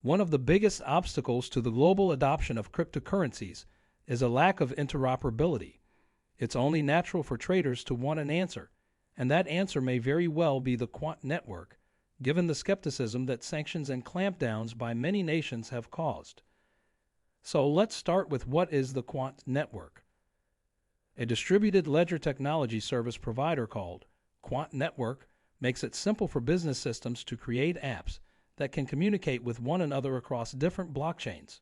One of the biggest obstacles to the global adoption of cryptocurrencies is a lack of interoperability. It's only natural for traders to want an answer, and that answer may very well be the Quant Network, given the skepticism that sanctions and clampdowns by many nations have caused. So let's start with what is the Quant Network. A distributed ledger technology service provider called Quant Network makes it simple for business systems to create apps that can communicate with one another across different blockchains.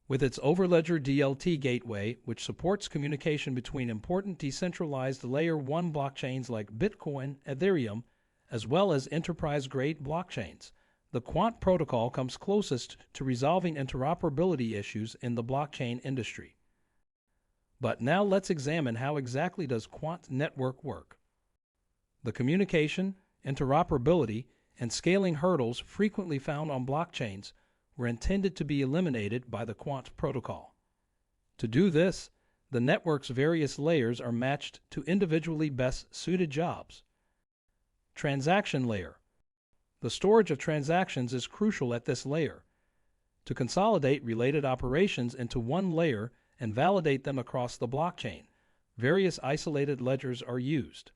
With its Overledger DLT gateway, which supports communication between important decentralized Layer 1 blockchains like Bitcoin, Ethereum, as well as enterprise-grade blockchains, the Quant protocol comes closest to resolving interoperability issues in the blockchain industry. But now let's examine how exactly does Quant Network work. The communication, interoperability, and scaling hurdles frequently found on blockchains were intended to be eliminated by the Quant protocol. To do this, the network's various layers are matched to individually best suited jobs. Transaction layer. The storage of transactions is crucial at this layer. To consolidate related operations into one layer and validate them across the blockchain, various isolated ledgers are used.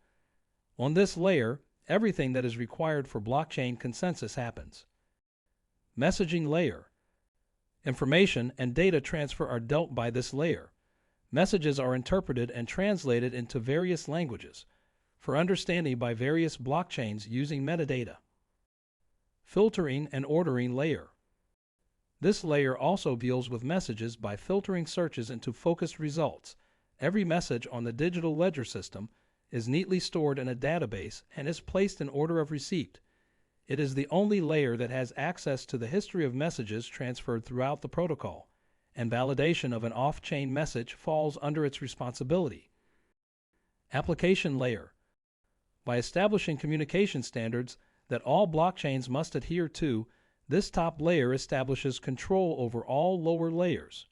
On this layer, everything that is required for blockchain consensus happens. Messaging layer. Information and data transfer are dealt by this layer. Messages are interpreted and translated into various languages for understanding by various blockchains using metadata. Filtering and ordering layer. This layer also deals with messages by filtering searches into focused results. Every message on the digital ledger system is neatly stored in a database and is placed in order of receipt. It is the only layer that has access to the history of messages transferred throughout the protocol, and validation of an off-chain message falls under its responsibility. Application layer. By establishing communication standards that all blockchains must adhere to, this top layer establishes control over all lower layers.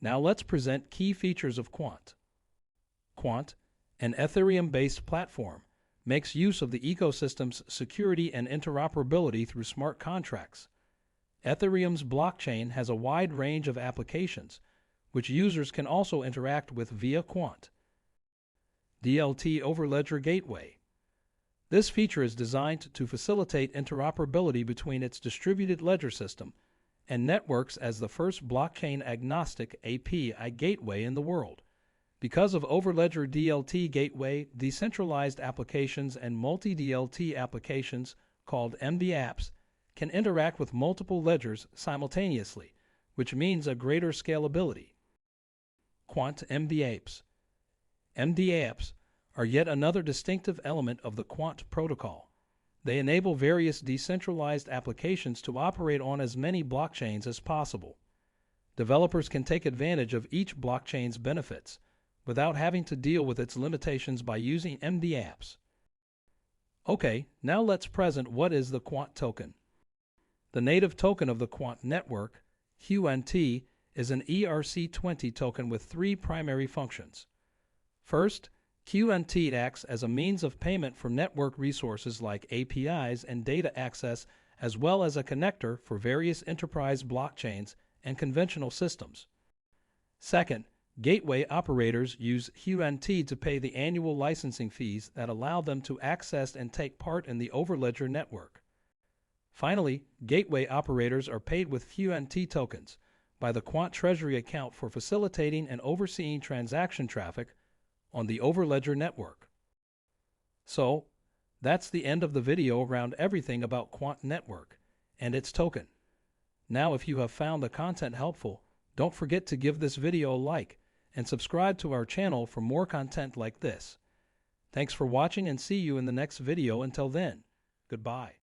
Now let's present key features of Quant. Quant, an Ethereum-based platform, makes use of the ecosystem's security and interoperability through smart contracts. Ethereum's blockchain has a wide range of applications, which users can also interact with via Quant. DLT Overledger Gateway. This feature is designed to facilitate interoperability between its distributed ledger system and networks as the first blockchain-agnostic API gateway in the world. Because of Overledger DLT Gateway, decentralized applications and multi-DLT applications, called MDApps, can interact with multiple ledgers simultaneously, which means a greater scalability. Quant MDApps. MDApps are yet another distinctive element of the Quant protocol. They enable various decentralized applications to operate on as many blockchains as possible. Developers can take advantage of each blockchain's benefits without having to deal with its limitations by using MDApps. Okay, now let's present what is the Quant token. The native token of the Quant Network, QNT, is an ERC20 token with three primary functions. First, QNT acts as a means of payment for network resources like APIs and data access, as well as a connector for various enterprise blockchains and conventional systems. Second, gateway operators use QNT to pay the annual licensing fees that allow them to access and take part in the Overledger network. Finally, gateway operators are paid with QNT tokens by the Quant Treasury account for facilitating and overseeing transaction traffic on the Overledger network. So, that's the end of the video around everything about Quant Network and its token. Now, if you have found the content helpful, don't forget to give this video a like and subscribe to our channel for more content like this. Thanks for watching and see you in the next video. Until then, goodbye.